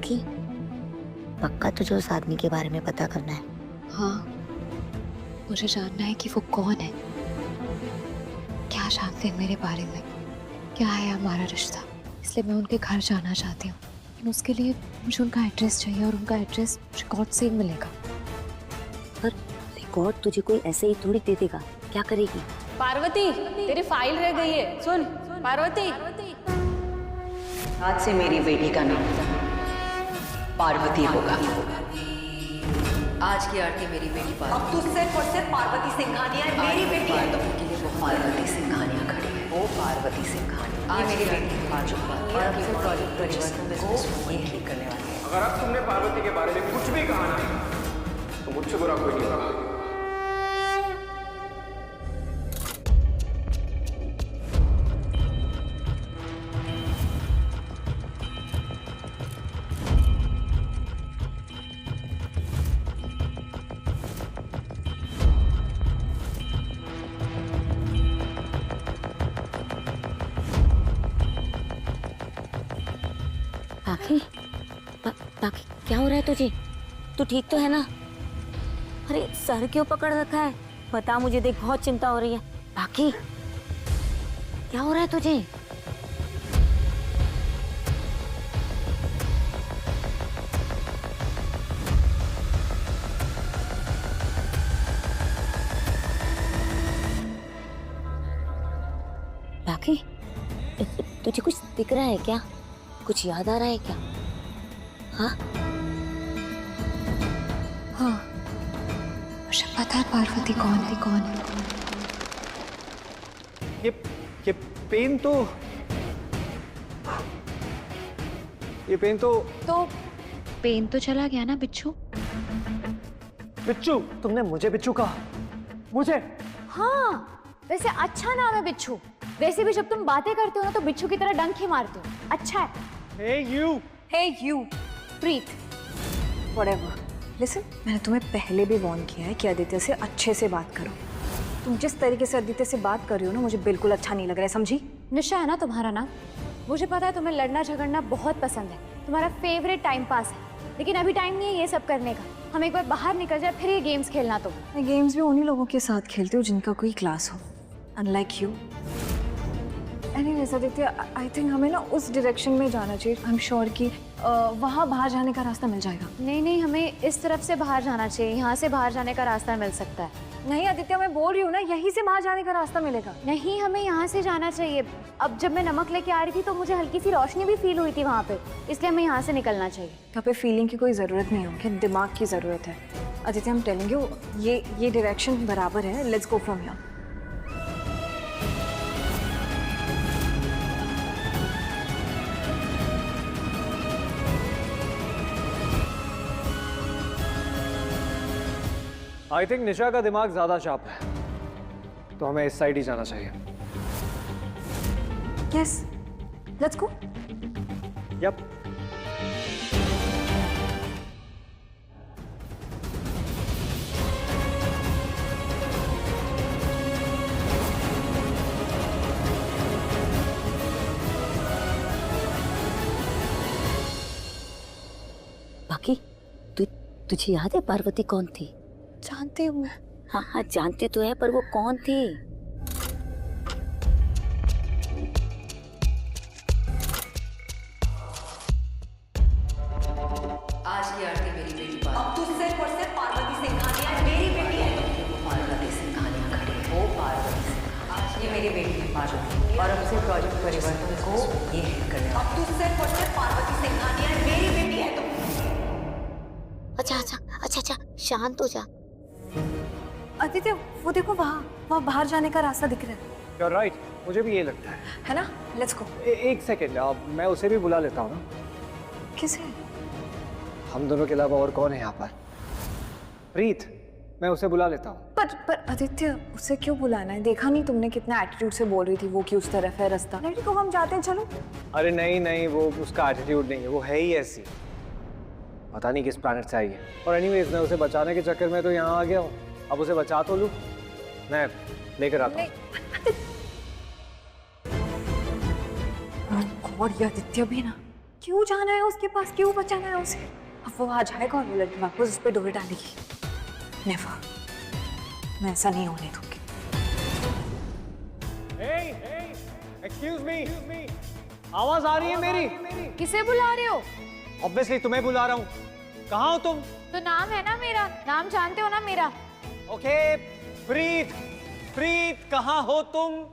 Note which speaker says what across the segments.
Speaker 1: बाकी पक्का तुझे उस आदमी के बारे में पता करना है?
Speaker 2: हाँ, मुझे जानना है कि वो कौन है, क्या जानते हैं मेरे बारे में, क्या है हमारा रिश्ता। इसलिए मैं उनके घर जाना चाहती हूँ, लेकिन उसके लिए मुझे उनका एड्रेस चाहिए और उनका एड्रेस रिकॉर्ड से ही मिलेगा।
Speaker 1: पर रिकॉर्ड तुझे कोई ऐसे ही थोड़ी दे देगा, क्या करेगी?
Speaker 3: पार्वती, तेरी फाइल रह गई है। सुन पार्वती,
Speaker 4: आज से मेरी बेटी का नाम पार्वती होगा। आज की आरती मेरी बेटी पार्वती। अब तू सिर्फ और सिर्फ पार्वती सिंघानिया है, मेरी बेटी है। तो के लिए वो पार्वती सिंघानिया खड़ी है, वो पार्वती सिंघानिया। ये मेरी बेटी है और अब से प्रोजेक्ट परिवर्तन बिजनेस को ये ठीक करने वाली है।
Speaker 5: अगर अब तुमने पार्वती के बारे में कुछ भी कहा ना, तो मुझसे बुरा कोई नहीं होगा।
Speaker 1: बाकी क्या हो रहा है तुझे? तू ठीक तो है ना? अरे सर क्यों पकड़ रखा है? बता मुझे, देख बहुत चिंता हो रही है। बाकी क्या हो रहा है तुझे? बाकी तुझे कुछ दिख रहा है क्या? कुछ याद आ रहा है क्या? हाँ
Speaker 2: हाँ, मुझे पता है पार्वती कौन है।
Speaker 5: ये पेन तो
Speaker 2: तो पेन तो चला गया ना बिच्छू?
Speaker 5: बिच्छू, तुमने मुझे बिच्छू कहा? मुझे?
Speaker 3: हाँ वैसे अच्छा नाम है बिच्छू। वैसे भी जब तुम बातें करते हो ना तो बिच्छू की तरह डंक ही मारते हो। अच्छा है।
Speaker 4: Hey you,
Speaker 3: Preet,
Speaker 4: whatever. Listen, मैंने तुम्हें पहले भी वार्न किया है कि आदित्य से अच्छे से बात करो। तुम जिस तरीके से आदित्य से बात कर रही हो ना, मुझे बिल्कुल अच्छा नहीं लग रहा है, समझी?
Speaker 3: निशा है ना तुम्हारा नाम? मुझे पता है तुम्हें लड़ना झगड़ना बहुत पसंद है, तुम्हारा फेवरेट टाइम पास है, लेकिन अभी टाइम नहीं है ये सब करने का। हम एक बार बाहर निकल जाए फिर ये गेम्स खेलना। तुम
Speaker 4: मैं गेम्स भी उन्हीं लोगों के साथ खेलती हूँ जिनका कोई क्लास हो, unlike you. Anyways Aditya, I think हमें ना उस डायरेक्शन में जाना चाहिए। आई एम श्योर कि वहाँ बाहर जाने का रास्ता मिल जाएगा।
Speaker 3: नहीं, हमें इस तरफ से बाहर जाना चाहिए। यहाँ से बाहर जाने का रास्ता मिल सकता है।
Speaker 4: नहीं आदित्य, मैं बोल रही हूँ ना, यहीं से बाहर जाने का रास्ता मिलेगा।
Speaker 3: नहीं, हमें यहाँ से जाना चाहिए। अब जब मैं नमक लेके आ रही थी तो मुझे हल्की सी रोशनी भी फील हुई थी वहाँ पे, इसलिए हमें यहाँ से निकलना चाहिए।
Speaker 4: यहाँ पे फीलिंग की कोई ज़रूरत नहीं होगी, दिमाग की ज़रूरत है। आदित्य, हम टेलिंग यू, ये डायरेक्शन बराबर है। Let's go from here.
Speaker 5: I think Nisha का दिमाग ज्यादा शार्प है, तो हमें इस साइड ही जाना चाहिए।
Speaker 4: Yes, let's go.
Speaker 5: यप।
Speaker 1: बाकी तुझे याद है पार्वती कौन थी?
Speaker 2: जानते हो?
Speaker 1: हाँ जानती तो है, पर वो कौन थी?
Speaker 4: आज की आरती मेरी बेटी पार्वती। अब तू सिर्फ और सिर्फ पार्वती सिंघानिया है, मेरी बेटी है। तो वो पार्वती सिंघानिया खड़ी है, वो पार्वती सिंघानिया। आज ये मेरी बेटी है पार्वती, और अब से प्रोजेक्ट परिवर्तन को ये हिट करने वाली। अब तू सिर्फ और सिर्फ पार्वती सिंघानिया है, मेरी बेटी है। तो
Speaker 1: अच्छा शांत हो जा।
Speaker 4: आदित्य, वो देखो, वहाँ बाहर जाने का रास्ता दिख रहा है।
Speaker 5: You're right, मुझे भी ये लगता
Speaker 4: है ना? Let's go.
Speaker 5: एक सेकेंड, मैं उसे भी बुला लेता हूँ ना।
Speaker 4: किसे?
Speaker 5: हम दोनों के अलावा और कौन है यहाँ पर? प्रीत, मैं उसे बुला लेता हूँ।
Speaker 4: पर आदित्य, उसे क्यों बुलाना है? देखा नहीं तुमने कितना एटीट्यूड से बोल रही थी वो कि उस तरफ है रास्ता। लड़की को हम जाते हैं, चलो।
Speaker 5: अरे नहीं, वो उसका एटीट्यूड नहीं है, वो है ही ऐसी। पता नहीं किस प्लैनेट से आई है। और एनीवेज, मैं उसे बचाने के चक्कर में तो यहाँ आ गया हूँ। अब उसे बचा तो लूँ, मैं लेकर आता हूँ।
Speaker 4: गॉड, ये आदित्य भी ना
Speaker 3: क्यों जाना है उसके पास, क्यों बचाना है उसे? अब वो आ जाएगा और वो लड़की वापस उस पर डोरी डालेगी। नेवर, मैं ऐसा नहीं होने दूंगी।
Speaker 5: एक्सक्यूज मी, आवाज आ रही है मेरी?
Speaker 3: किसे बुला रहे हो?
Speaker 5: ऑब्वियसली तुम्हें बुला रहा हूँ। कहाँ हो तुम?
Speaker 3: तो नाम है ना मेरा, नाम जानते हो ना मेरा।
Speaker 5: ओके, प्रीत, प्रीत कहाँ हो तुम?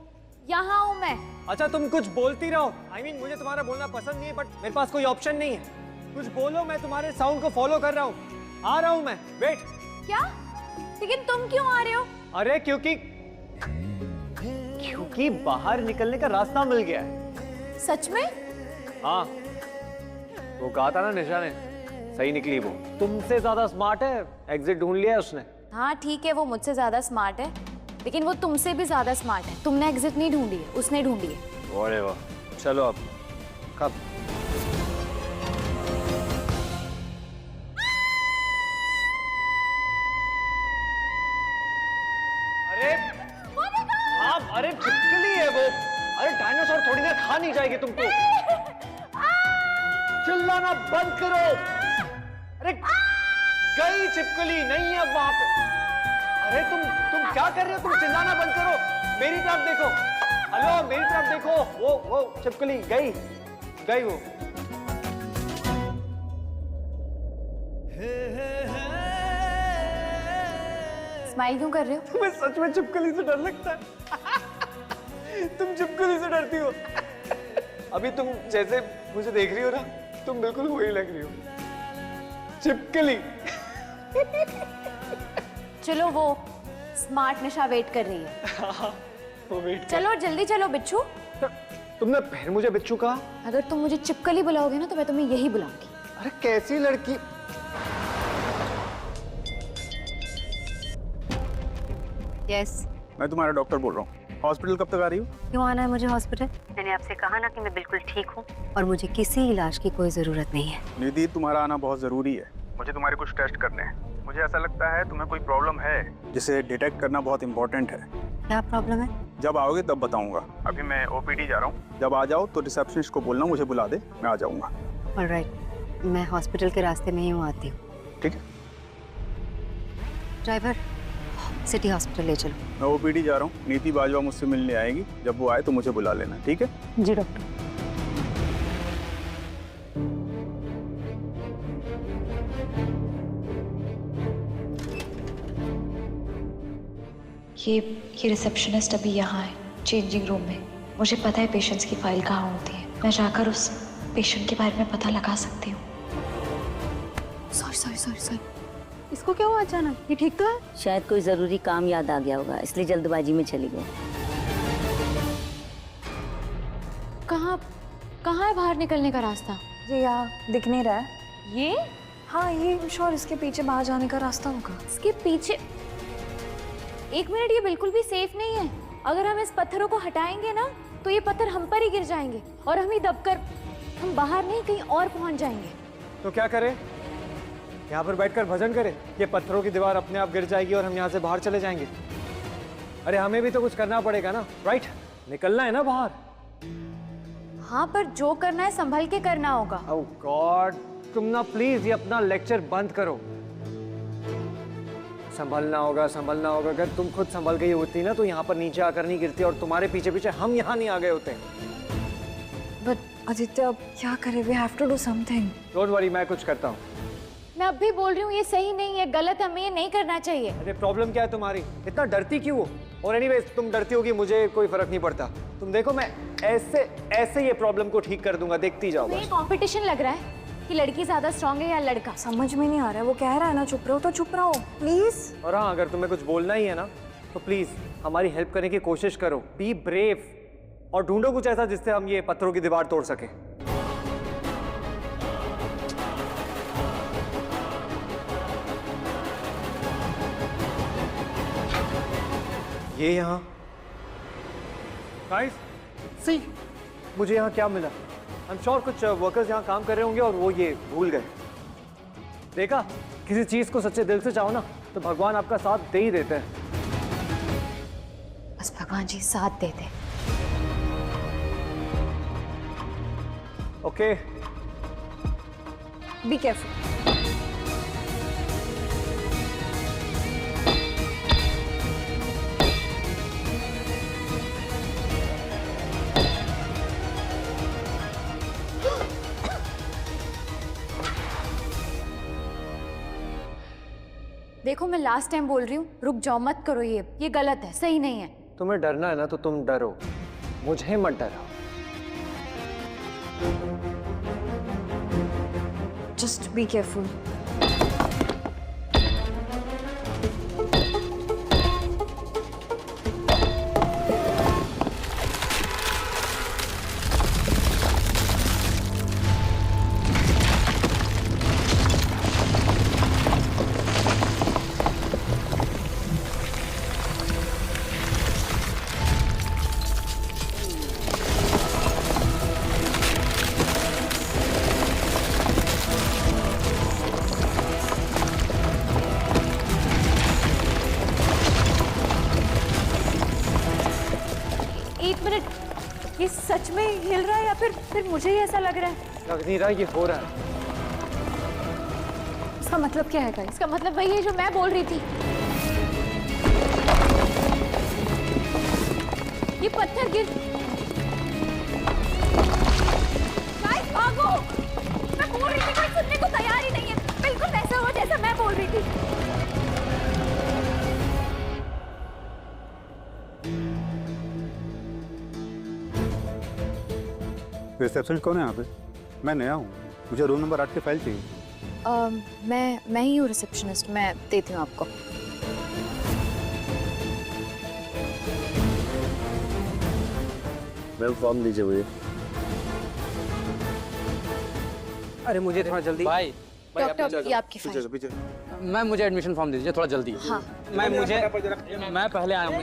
Speaker 3: यहाँ हूँ मैं।
Speaker 5: अच्छा तुम कुछ बोलती रहो। I mean, मुझे तुम्हारा बोलना पसंद नहीं है, बट मेरे पास कोई ऑप्शन नहीं है। कुछ बोलो, मैं तुम्हारे साउंड को फॉलो कर रहा हूँ। आ रहा हूँ मैं, वेट।
Speaker 3: क्या? लेकिन तुम क्यों आ रहे हो?
Speaker 5: अरे क्योंकि बाहर निकलने का रास्ता मिल गया है।
Speaker 3: सच में?
Speaker 5: हाँ, वो कहा था ना निशा ने, सही निकली वो। तुमसे ज्यादा स्मार्ट है, एग्जिट ढूंढ लिया है उसने।
Speaker 3: हाँ ठीक है, वो मुझसे ज्यादा स्मार्ट है, लेकिन वो तुमसे भी ज्यादा स्मार्ट है। तुमने एग्जिट नहीं ढूंढी है, उसने ढूंढी है।
Speaker 5: अरे वाह, चलो अब कब? अरे आप, अरे चिपकली है वो। अरे डायनासोर थोड़ी देर खा नहीं जाएगी तुमको। चिल्लाना बंद करो। अरे गई छिपकली, नहीं है अब वहां पे। अरे तुम क्या कर रहे हो? तुम चिल्लाना बंद करो, मेरी तरफ देखो। हेलो, मेरी तरफ देखो। वो छिपकली गई वो।
Speaker 3: स्माइल क्यों कर रहे हो?
Speaker 5: तुम्हें सच में छिपकली से डर लगता है? तुम छिपकली से डरती हो? अभी तुम जैसे मुझे देख रही हो ना, तुम बिल्कुल वही लग रही हो, छिपकली।
Speaker 3: चलो, वो स्मार्ट निशा वेट कर रही है।
Speaker 5: वो वेट।
Speaker 3: चलो जल्दी चलो बिच्छू।
Speaker 5: तुमने फिर मुझे बिच्छू कहा?
Speaker 3: अगर तुम मुझे चिपकली बुलाओगे ना तो मैं तुम्हें यही बुलाऊंगी।
Speaker 5: अरे कैसी लड़की।
Speaker 3: यस,
Speaker 6: मैं तुम्हारा डॉक्टर बोल रहा हूँ। हॉस्पिटल कब तक आ रही हो?
Speaker 1: क्यों आना है मुझे हॉस्पिटल? मैंने आपसे कहा ना कि मैं बिल्कुल ठीक हूँ और मुझे किसी इलाज की कोई जरूरत नहीं है।
Speaker 6: निधि, तुम्हारा आना बहुत जरूरी है। मुझे तुम्हारे कुछ टेस्ट करने हैं। मुझे ऐसा लगता है तुम्हें कोई प्रॉब्लम है जिसे डिटेक्ट करना बहुत इंपॉर्टेंट है।
Speaker 1: क्या प्रॉब्लम है?
Speaker 6: जब आओगे तब बताऊंगा। अभी मैं ओपीडी जा रहा हूँ। जब आ जाओ तो रिसेप्शनिस्ट को बोलना मुझे बुला दे, मैं आ जाऊंगा।
Speaker 1: ऑलराइट, मैं हॉस्पिटल के रास्ते में ही हूँ, आती हूँ।
Speaker 6: ठीक है,
Speaker 1: ड्राइवर सिटी हॉस्पिटल ले चलो।
Speaker 6: मैं ओपीडी जा रहा हूँ। नीति बाजवा मुझसे मिलने आएगी, जब वो आए तो मुझे बुला लेना, ठीक है?
Speaker 1: जी डॉक्टर।
Speaker 2: ये रिसेप्शनिस्ट अभी यहाँ है, चेंजिंग रूम में। मुझे पता है पेशेंट्स की फाइल कहाँ होती है। मैं जाकर उस पेशेंट के बारे में पता लगा सकती हूँ।
Speaker 3: सॉरी, इसको क्या हुआ अचानक? ये ठीक तो है?
Speaker 1: शायद कोई जरूरी काम याद आ गया होगा, इसलिए जल्दबाजी में चली गई।
Speaker 3: कहाँ है बाहर निकलने का रास्ता?
Speaker 7: ये यहाँ दिख नहीं रहा है।
Speaker 3: ये?
Speaker 7: हाँ, ये श्योर इसके पीछे बाहर जाने का रास्ता होगा।
Speaker 3: इसके पीछे? एक मिनट, ये बिल्कुल भी सेफ नहीं है। अगर हम इस पत्थरों को हटाएंगे ना तो ये पत्थर हम पर ही गिर जाएंगे और हम ही दबकर हम बाहर नहीं कहीं और पहुंच जाएंगे।
Speaker 5: तो क्या करें? यहाँ पर बैठकर भजन करें? ये पत्थरों की दीवार अपने आप गिर जाएगी और हम यहाँ से बाहर चले जाएंगे। अरे हमें भी तो कुछ करना पड़ेगा ना, राइट? निकलना है ना बाहर।
Speaker 3: हाँ, पर जो करना है संभल के करना होगा।
Speaker 5: ओह गॉड, तुम ना प्लीज ये अपना लेक्चर बंद करो। संभलना होगा। अगर तुम खुद संभल गई होती ना तो यहाँ पर नीचे आकर नहीं गिरती और तुम्हारे पीछे पीछे हम यहाँ नहीं आ गए होते।
Speaker 7: बट आदित्य, अब क्या करें? We have to do something.
Speaker 5: Don't worry, मैं कुछ करता हूँ।
Speaker 3: मैं अब भी बोल रही हूँ, ये सही नहीं है, गलत है, हमें ये नहीं करना चाहिए।
Speaker 5: अरे प्रॉब्लम क्या है तुम्हारी? इतना डरती क्यों हो? और एनीवेज तुम डरती होगी, मुझे कोई फर्क नहीं पड़ता। तुम देखो, मैं ऐसे ये प्रॉब्लम को ठीक कर दूंगा, देखती जाओ।
Speaker 3: ये कंपटीशन लग रहा है कि लड़की ज्यादा स्ट्रांग है या लड़का।
Speaker 7: समझ में नहीं आ रहा है। वो कह रहा है ना चुप रहो, तो चुप रहो प्लीज।
Speaker 5: और हाँ, अगर तुम्हें कुछ बोलना ही है ना तो प्लीज हमारी हेल्प करने की कोशिश करो। बी ब्रेव और ढूंढो कुछ ऐसा जिससे हम ये पत्थरों की दीवार तोड़ सके। ये यहाँ गाइस, सी मुझे यहाँ क्या मिला? आई एम श्योर कुछ वर्कर्स यहाँ काम कर रहे होंगे और वो ये भूल गए। देखा, किसी चीज को सच्चे दिल से चाहो ना तो भगवान आपका साथ दे ही देते हैं।
Speaker 2: बस भगवान जी साथ देते।
Speaker 5: Okay,
Speaker 7: be careful.
Speaker 3: देखो मैं लास्ट टाइम बोल रही हूँ, रुक जाओ, मत करो ये गलत है, सही नहीं है।
Speaker 5: तुम्हें डरना है ना तो तुम डरो, मुझे मत डराओ।
Speaker 7: Just be careful.
Speaker 3: एक मिनट, ये सच में हिल रहा है या फिर मुझे ही ऐसा लग रहा है?
Speaker 5: लग नहीं रहा, ये हो रहा है।
Speaker 3: इसका मतलब क्या है गाइस? इसका मतलब वही है जो मैं बोल रही थी। ये पत्थर गिर, गाइस भागो! मैं बोल रही थी, कोई सुनने को तैयार ही नहीं है। बिल्कुल वैसा हुआ जैसा मैं बोल रही थी।
Speaker 6: रिसेप्शन कौन है यहाँ पे? मैं नया हूँ, मुझे रूम नंबर 8 की फाइल चाहिए।
Speaker 2: मैं ही हूँ रिसेप्शनिस्ट, मैं देती हूँ आपको।
Speaker 8: मैम फॉर्म दीजिए मुझे।
Speaker 9: अरे मुझे थोड़ा जल्दी।
Speaker 8: भाई
Speaker 2: डॉक्टर, ये आपकी फाइल।
Speaker 8: मैम मुझे एडमिशन फॉर्म दीजिए थोड़ा जल्दी।
Speaker 2: हाँ।
Speaker 8: मैं पहले आया हूँ,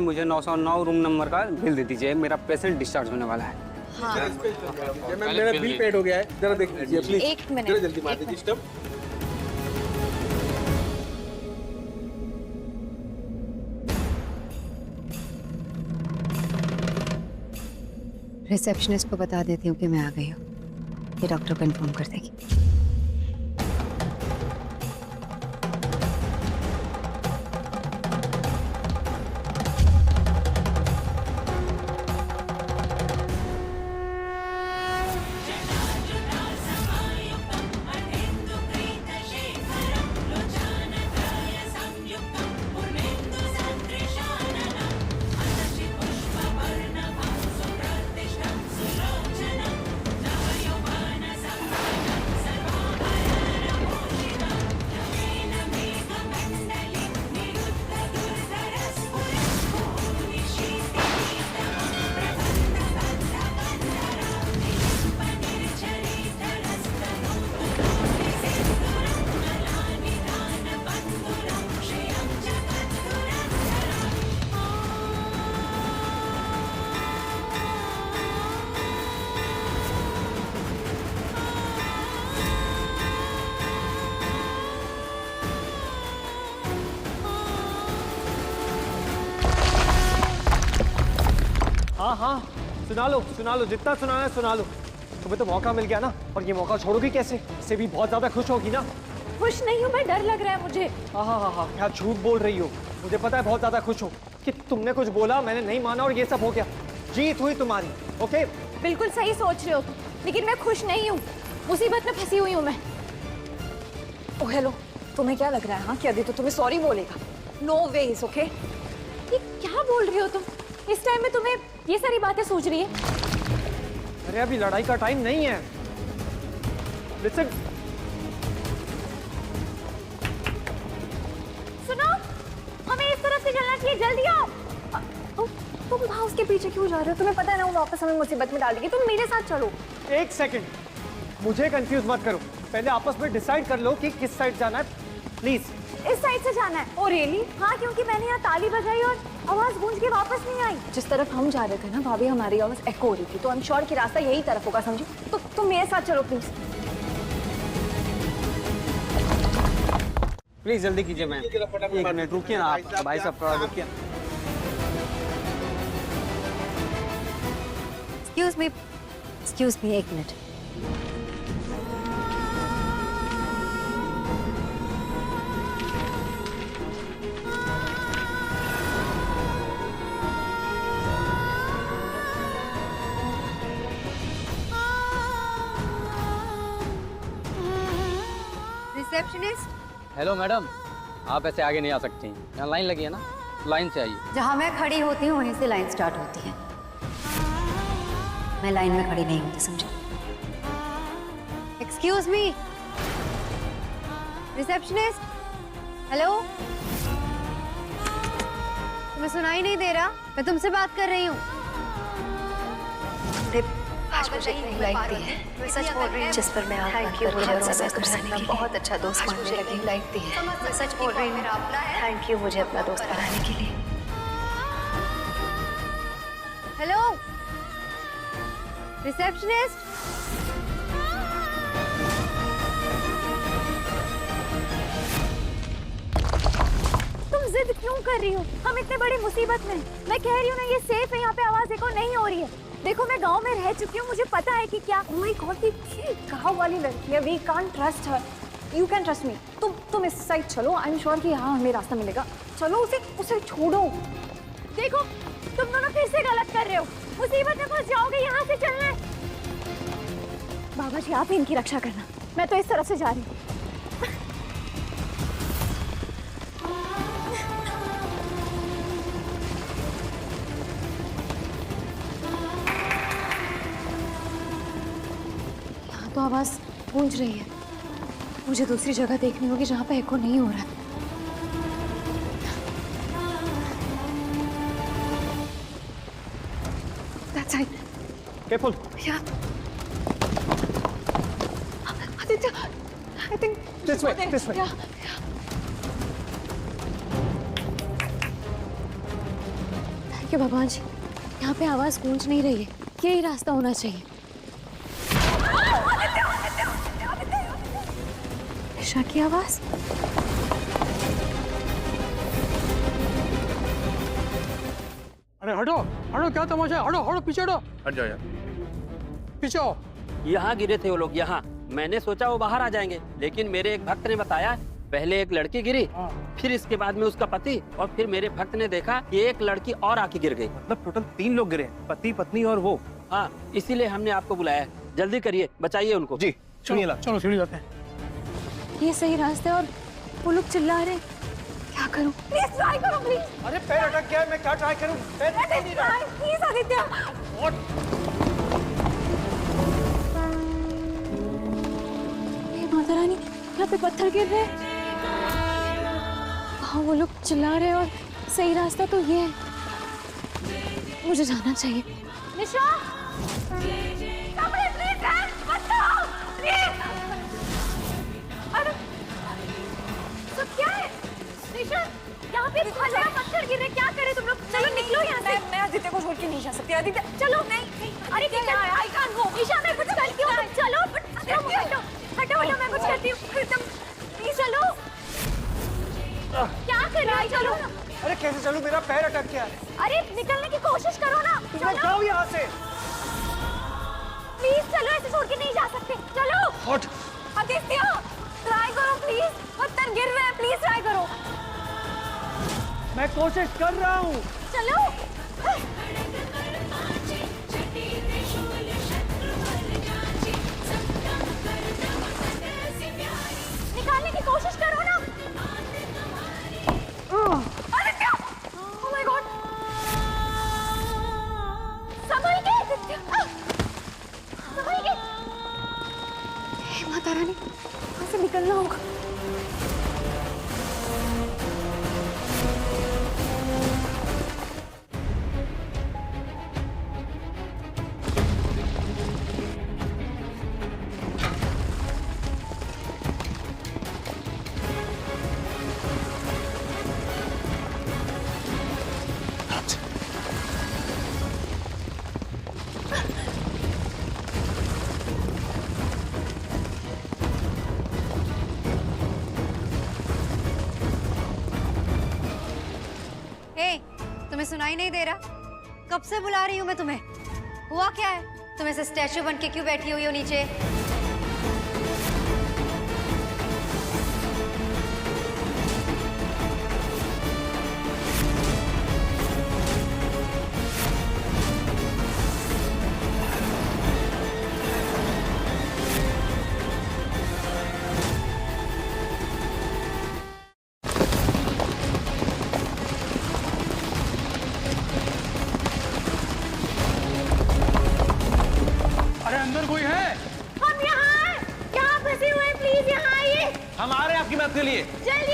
Speaker 9: मुझे 909 रूम नंबर का बिल दे दीजिए, मेरा पेशेंट डिस्चार्ज होने वाला है।
Speaker 2: हाँ।
Speaker 8: मेरा बिल पेड हो गया है,
Speaker 9: जरा देख लीजिए प्लीज।
Speaker 2: एक मिनट,
Speaker 8: जल्दी मार दीजिए स्टॉप।
Speaker 2: रिसेप्शनिस्ट को बता देती हूँ कि मैं आ गई हूँ, ये डॉक्टर को इन्फॉर्म कर देगी।
Speaker 5: हाँ हाँ, सुना लो, जितना सुनाना है सुना लो। तुम्हें तो मौका मिल गया ना, और ये मौका छोड़ोगी कैसे? इससे भी बहुत ज्यादा खुश होगी ना।
Speaker 3: खुश नहीं हूँ मैं, डर लग रहा है मुझे।
Speaker 5: हाँ, क्या झूठ बोल रही हो? मुझे पता है बहुत ज्यादा खुश हो कि तुमने कुछ बोला, मैंने नहीं माना और ये सब हो गया। जीत हुई तुम्हारी। ओके,
Speaker 3: बिल्कुल सही सोच रहे हो तुम, लेकिन मैं खुश नहीं हूँ। मुसीबत में फंसी हुई हूँ मैं।
Speaker 7: ओ हेलो, तुम्हें क्या लग रहा है हाँ कि आदित्य तुम्हें सॉरी बोलेगा? No ways, okay?
Speaker 3: ये क्या बोल रही हो तुम? इस टाइम में तुम्हें ये सारी बातें सूझ रही है?
Speaker 5: अरे अभी लड़ाई का टाइम नहीं है। लिसन,
Speaker 3: सुनो, हमें इस तरफ से चलना चाहिए, जल्दी आओ।
Speaker 7: तुम वहाँ उसके पीछे क्यों जा रहे हो? तुम्हें पता है ना वो वापस हमें मुसीबत में डाल देगी। तुम मेरे साथ चलो।
Speaker 5: एक सेकंड, मुझे कंफ्यूज मत करो। पहले आपस में डिसाइड कर लो कि किस साइड जाना है, प्लीज।
Speaker 3: इस साइड से जाना है। Oh really? हाँ, क्योंकि मैंने यहाँ ताली बजाई और आवाज गूंज के वापस नहीं आई।
Speaker 7: जिस तरफ हम जा रहे थे ना भाभी, हमारी आवाज एको हो रही थी, तो आई एम श्योर कि रास्ता यही तरफ होगा, समझी? तो तुम मेरे साथ चलो प्लीज।
Speaker 9: प्लीज जल्दी कीजिए मैम। एक मिनट रुकिए ना आप, भाई साहब थोड़ा रुकिए।
Speaker 2: एक्सक्यूज मी, एक मिनट।
Speaker 7: रिसेप्शनिस्ट।
Speaker 8: हेलो मैडम, आप ऐसे आगे नहीं आ सकती। यहाँ लाइन लगी है ना, लाइन से आइए।
Speaker 4: जहाँ मैं खड़ी होती हूँ वहीं से लाइन स्टार्ट होती है। मैं लाइन में खड़ी नहीं होती, समझे?
Speaker 7: Excuse me, receptionist. हेलो, तुम्हें सुनाई नहीं दे रहा? मैं तुमसे बात कर रही हूँ।
Speaker 2: आज मुझे एक लाइक दी है, मैं सच बोल रही हूँ, जिस पर मैं थैंक यू मुझे अपना दोस्त बनाने के लिए। बहुत अच्छा दोस्त मानने लगी। लाइक दी है, मैं सच बोल रही हूँ, थैंक यू मुझे अपना दोस्त बनाने के लिए।
Speaker 7: Hello, receptionist.
Speaker 3: तुम जिद क्यों कर रही हो? हम इतने बड़ी मुसीबत में। मैं कह रही हूँ ना, ये सेफ है, यहाँ पे आवाज देखो नहीं हो रही है। देखो मैं गांव में रह चुकी हूँ, मुझे पता है कि क्या।
Speaker 7: Oh my God, ये गाँव वाली लड़की है। We can't trust her. You can trust me. तुम इस साइड चलो। I'm sure कि यहाँ हमें रास्ता मिलेगा। चलो, उसे छोड़ो।
Speaker 3: देखो तुम दोनों फिर से गलत कर रहे हो। मुसीबत में फंस जाओगे, यहाँ से चलना है। बाबा जी आप ही इनकी रक्षा करना, मैं तो इस तरफ से जा रही हूँ।
Speaker 2: तो आवाज गूंज रही है, मुझे दूसरी जगह देखनी होगी जहाँ पे एको नहीं हो रहा है। That's right.
Speaker 5: Careful.
Speaker 2: Yeah. Aditya, I think
Speaker 5: This way, this way.
Speaker 2: Yeah. Thank you भगवान जी, यहाँ पे आवाज गूंज नहीं रही है, यही रास्ता होना चाहिए। निशा की आवाज।
Speaker 8: अरे हटो हटो, क्या तमाशा है? हटो हटो, पीछे हटो।
Speaker 6: हट जाओ यार।
Speaker 8: पीछे आओ।
Speaker 10: यहाँ गिरे थे वो लोग, यहाँ। मैंने सोचा वो बाहर आ जाएंगे, लेकिन मेरे एक भक्त ने बताया पहले एक लड़की गिरी, फिर इसके बाद में उसका पति, और फिर मेरे भक्त ने देखा कि एक लड़की और आके गिर गई।
Speaker 5: मतलब टोटल 3 लोग गिरे, पति पत्नी और वो।
Speaker 10: हाँ, इसीलिए हमने आपको बुलाया। जल्दी करिए, बचाइए उनको।
Speaker 5: जी सुनिए ला।
Speaker 8: चलो सीढ़ी जाते हैं।
Speaker 2: ये सही रास्ते और वो लोग चिल्ला रहे हैं, क्या करूं?
Speaker 3: प्लीज ट्राई करो प्लीज।
Speaker 5: अरे पैर अटक गया है, मैं क्या ट्राई करूं?
Speaker 3: प्लीज आदित्य।
Speaker 2: हे माता रानी, यहाँ पे पत्थर गिर रहे हैं। हाँ, वो लोग चिल्ला रहे हैं और सही रास्ता तो ये है, मुझे जाना चाहिए।
Speaker 3: निशा, प्लीज बचाओ प्लीज। अरे सब क्या है? निशा, यहाँ पे पत्थर गिर रहे, क्या करें तुम लोग? चलो निकलो यहाँ से।
Speaker 7: मैं आदित्य को छोड़ के नहीं जा सकती। आदित्य,
Speaker 3: चलो नहीं। अरे क्या है? I can't go. निशा मैं कुछ करती हूँ। चलो हटो हटो हटो, मैं कुछ करती हूँ। तुम प्लीज चलो। क्या कर रही हो? चलो।
Speaker 5: अरे कैसे चलूं, मेरा पैर अटक गया है।
Speaker 3: अरे निकलने की कोशिश करो ना।
Speaker 5: तुम लोग जाओ यहाँ से।
Speaker 3: प्लीज चलो, ऐसे छोड़ के नहीं जा सकते। चलो
Speaker 5: हट।
Speaker 3: आदित्य ट्राई करो प्लीज, पत्थर गिर रहे हैं, प्लीज ट्राई करो।
Speaker 5: मैं कोशिश कर रहा हूँ।
Speaker 3: चलो। निकालने की कोशिश करो ना। आदित्य, oh my God, संभल के आदित्य, संभल के।
Speaker 2: हे माता रानी, यहाँ से निकलना होगा।
Speaker 4: तुम्हें सुनाई नहीं दे रहा? कब से बुला रही हूँ मैं तुम्हें। हुआ क्या है? तुम ऐसे स्टैचू बन के क्यों बैठी हुई हो नीचे?
Speaker 11: चलिए।
Speaker 3: चलिए